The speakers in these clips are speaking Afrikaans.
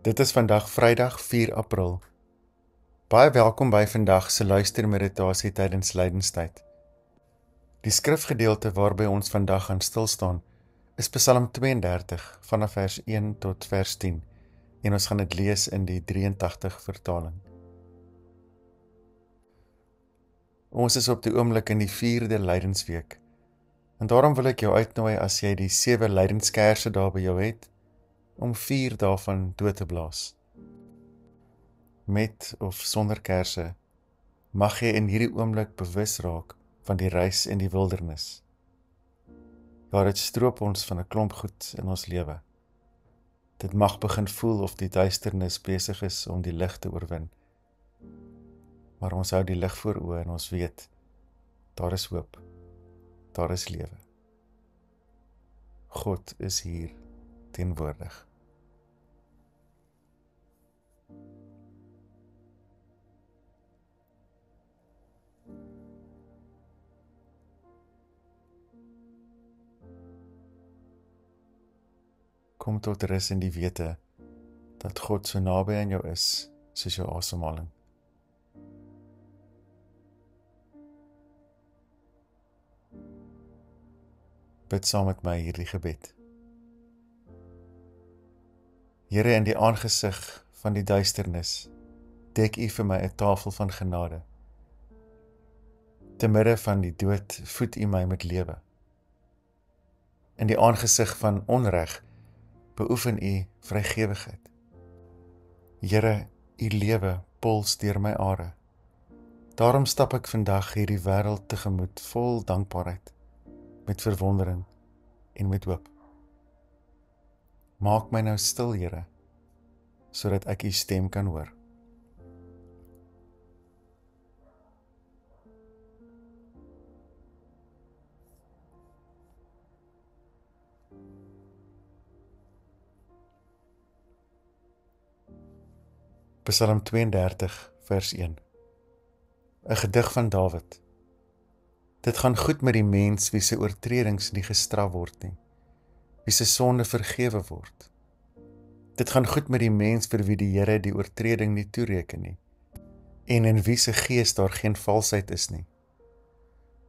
Dit is vandag Vrydag 4 April. Baie welkom by vandag se luistermeditasie tydens lydenstyd. Die skrifgedeelte waarby ons vandag gaan stilstaan is Psalm 32 vanaf vers 1 tot vers 10 en ons gaan dit lees in die 83 vertaling. Ons is op die oomblik in die 4de lydensweek en daarom wil ek jou uitnooi as jy die 7 lydenskerse daar by jou het, om 4 daarvan dood te blaas. Met of sonder kerse, mag jy in hierdie oomblik bewus raak van die reis in die wildernis. Ja, dit stroop ons van 'n klomp goed in ons lewe. Dit mag begin voel of die duisternis besig is om die lig te oorwin. Maar ons hou die lig voor oë en ons weet, daar is hoop, daar is lewe. God is hier teenwoordig. Kom tot rus in die wete dat God so naby aan jou is soos jou asemhaling. Bid saam met my hierdie gebed. Here, in die aangesig van die duisternis, dek U vir my 'n tafel van genade. Te midde van die dood voed U my met lewe. In die aangesig van onreg beoefen U vrygewigheid. Here, U lewe pols deur my are. Daarom stap ek vandag hierdie wêreld tegemoet vol dankbaarheid, met verwondering en met hoop. Maak my nou stil, Here, sodat ek U stem kan hoor. Psalm 32 vers 1. 'n gedig van Dawid. Dit gaan goed met die mens wie sy oortredings nie gestraf word nie, wie sy sonde vergewe word. Dit gaan goed met die mens vir wie die Here die oortreding nie toereken nie, en in wie se gees daar geen valsheid is nie.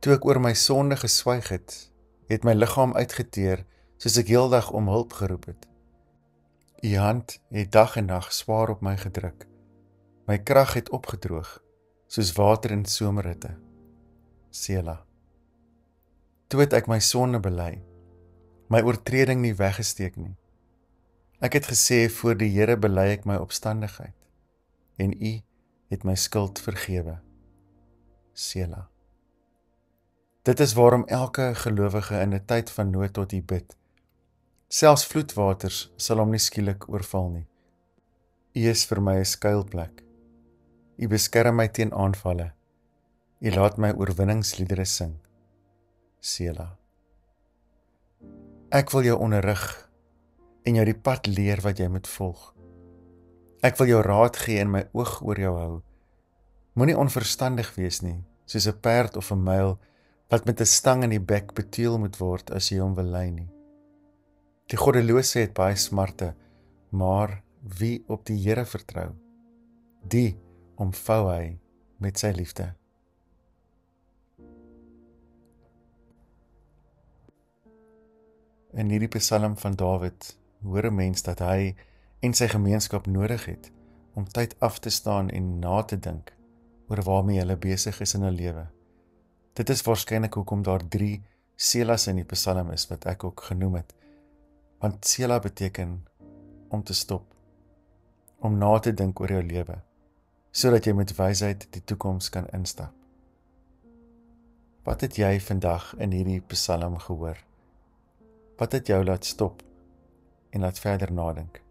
Toe ek oor my sonde geswyg het my liggaam uitgeteer, soos ek heeldag om hulp geroep het. U hand het dag en nag swaar op my gedruk. My krag het opgedroog, soos water in somerhitte. Sela. Toe het ek my sonde bely, my oortreding nie weggesteek nie. Ek het gesê, voor die Here bely ek my opstandigheid, en U het my skuld vergewe. Sela. Dit is waarom elke gelowige in 'n tyd van nood tot U bid. Selfs vloedwaters sal hom nie skielik oorval nie. U is vir my 'n skuilplek. U beskerm my teen aanvalle. U laat my oorwinningsliedere sing. Sela. Ek wil jou onderrig en jou die pad leer wat jy moet volg. Ek wil jou raad gee en my oog oor jou hou. Moenie onverstandig wees nie, soos 'n perd of 'n muil wat met 'n stang in die bek beteel moet word as jy hom wil lei nie. Die goddelose het baie smarte, maar wie op die Here vertrou, die omvou hy met sy liefde. In hierdie Psalm van Dawid hoor 'n mens dat hy en sy gemeenskap nodig het om tyd af te staan en na te dink oor waarmee hulle besig is in hul lewe. Dit is waarskynlik hoekom daar 3 selas in die Psalm is wat ek ook genoem het, want sela beteken om te stop, om na te dink oor jou lewe, sodat jy met wysheid die toekoms kan instap. Wat het jy vandag in hierdie Psalm gehoor? Wat het jou laat stop en laat verder nadink?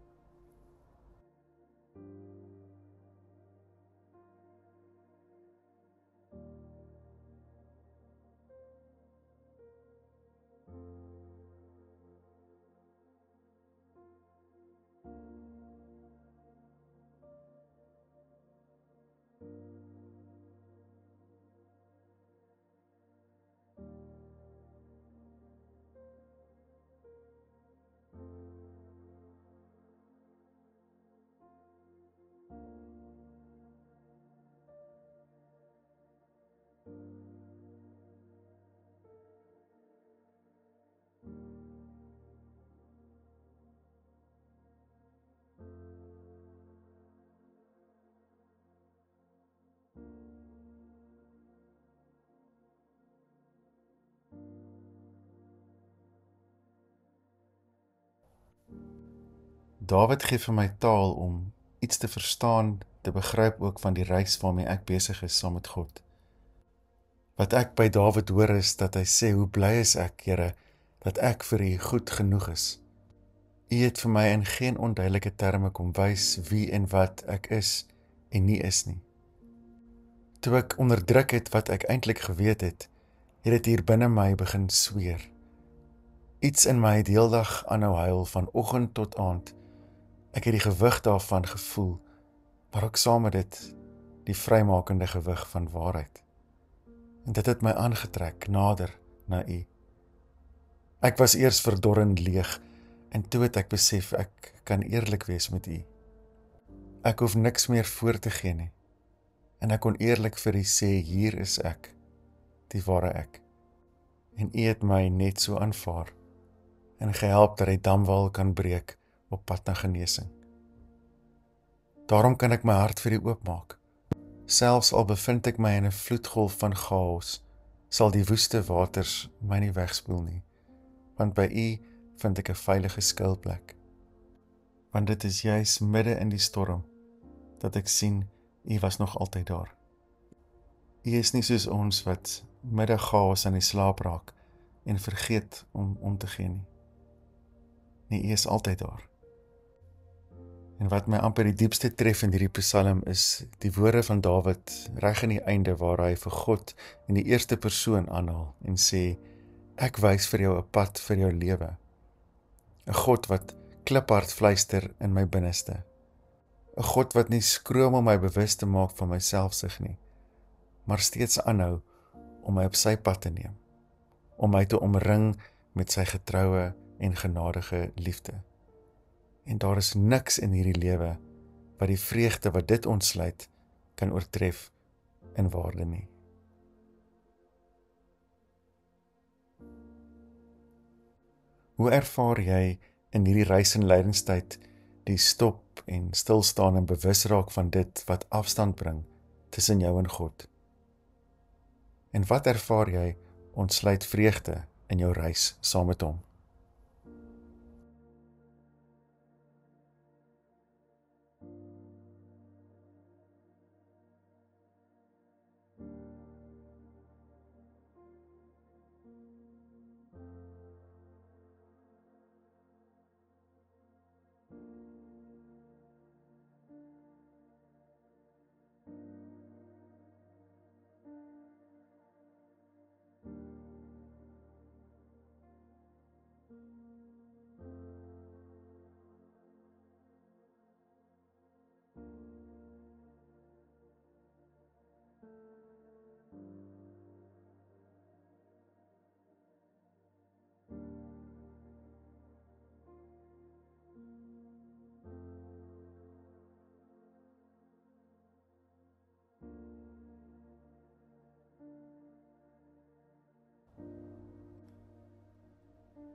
Dawid gee vir my taal om iets te verstaan, te begryp ook van die reis waarmee ek besig is saam met God. Wat ek by Dawid hoor is dat hy sê, hoe bly is ek, Here, dat ek vir U goed genoeg is. U het vir my in geen onduidelike terme kom wys wie en wat ek is en nie is nie. Toe ek onderdruk het wat ek eintlik geweet het dit hier binne my begin sweer. Iets in my het heeldag aanhou huil van oggend tot aand. Ek het die gewig daarvan gevoel, maar ook saam met dit die vrymakende gewig van waarheid. En dit het my aangetrek nader na U. Ek was eers verdorrend leeg en toe het ek besef ek kan eerlik wees met U. Ek hoef niks meer voor te gee nie. En ek kon eerlik vir U sê, hier is ek, die ware ek. En U het my net so aanvaar en gehelp dat die damwal kan breek op pad na genesing. Daarom kan ek my hart vir U oopmaak. Selfs al bevind ek my in 'n vloedgolf van chaos, sal die woeste waters my nie wegspoel nie, want by U vind ek 'n veilige skuilplek. Want dit is juis midde in die storm dat ek sien U was nog altyd daar. U is nie soos ons wat midde chaos aan die slaap raak en vergeet om te gee nie. Nee, U is altyd daar. En wat my amper die diepste tref in hierdie psalm is die woorde van Dawid reg aan die einde waar hy vir God in die eerste persoon aanhaal en sê, ek wys vir jou 'n pad vir jou lewe. 'n God wat kliphard fluister in my binneste. 'n God wat nie skroom om my bewus te maak van my selfsug nie, maar steeds aanhou om my op sy pad te neem, om my te omring met sy getroue en genadige liefde. En daar is niks in hierdie lewe wat die vreugde wat dit ontsluit kan oortref in waarde nie. Hoe ervaar jy in hierdie reis en lydenstyd die stop en stilstaan en bewus raak van dit wat afstand bring tussen jou en God? En wat ervaar jy ontsluit vreugde in jou reis saam met hom?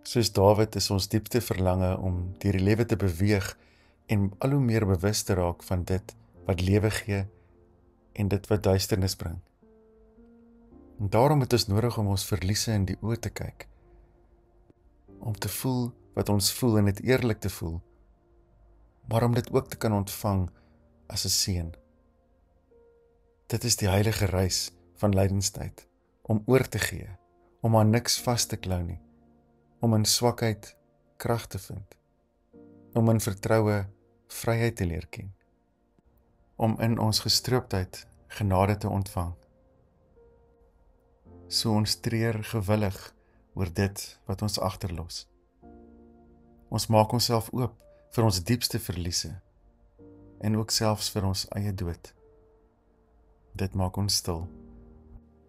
Soos Dawid is ons diepste verlange om deur die lewe te beweeg en al hoe meer bewus te raak van dit wat lewe gee en dit wat duisternis bring. En daarom het ons nodig om ons verliese in die oë te kyk, om te voel wat ons voel en dit eerlik te voel, maar om dit ook te kan ontvang as 'n seën. Dit is die heilige reis van lydenstyd, om oor te gee, om aan niks vas te klou nie, om in swakheid krag te vind, om in vertroue vryheid te leer ken, om in ons gestroopdheid genade te ontvang. So ons treur gewillig oor dit wat ons agterlos. Ons maak onsself oop vir ons diepste verliese en ook selfs vir ons eie dood. Dit maak ons stil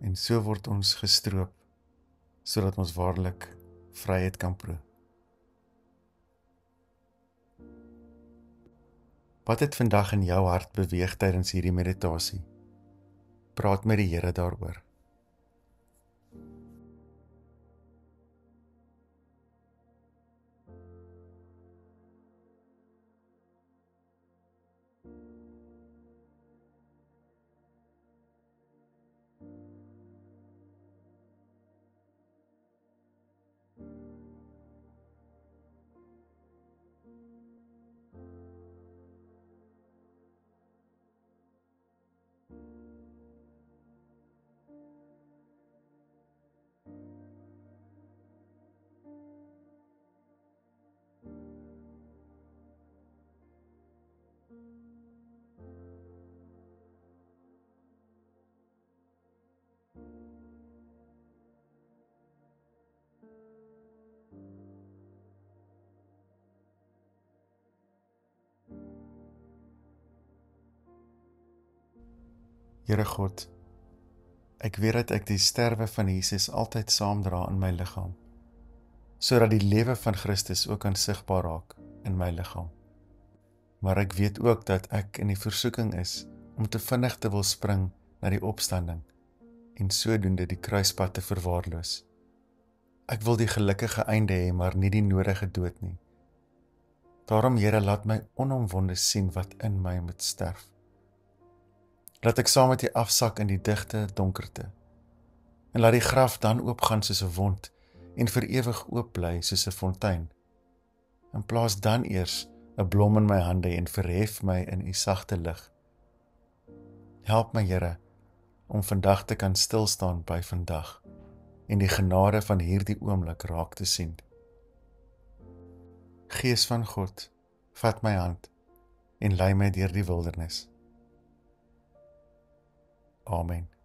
en so word ons gestroop sodat ons waarlik vryheid kan proe. Wat het vandag in jou hart beweeg tydens hierdie meditasie? Praat met die Here daaroor. Here God, ek weet dat ek die sterwe van Jesus altyd saamdra in my liggaam, sodat die lewe van Christus ook kan sigbaar raak in my liggaam. Maar ek weet ook dat ek in die versoeking is om te vinnig te wil spring na die opstanding en sodoende die kruispad te verwaarloos. Ek wil die gelukkige einde hê, maar nie die nodige dood nie. Daarom, Here, laat my onomwonde sien wat in my moet sterf. Laat ek saam met U afsak in die digte donkerte, en laat die graf dan oopgaan soos 'n wond, en vir ewig oop bly soos 'n fontein. En plaas dan eers 'n blom in my hande en verhef my in U sagte lig. Help my, Here, om vandag te kan stilstaan by vandag, en die genade van hierdie oomblik raak te sien. Gees van God, vat my hand en lei my deur die wildernis. Amen.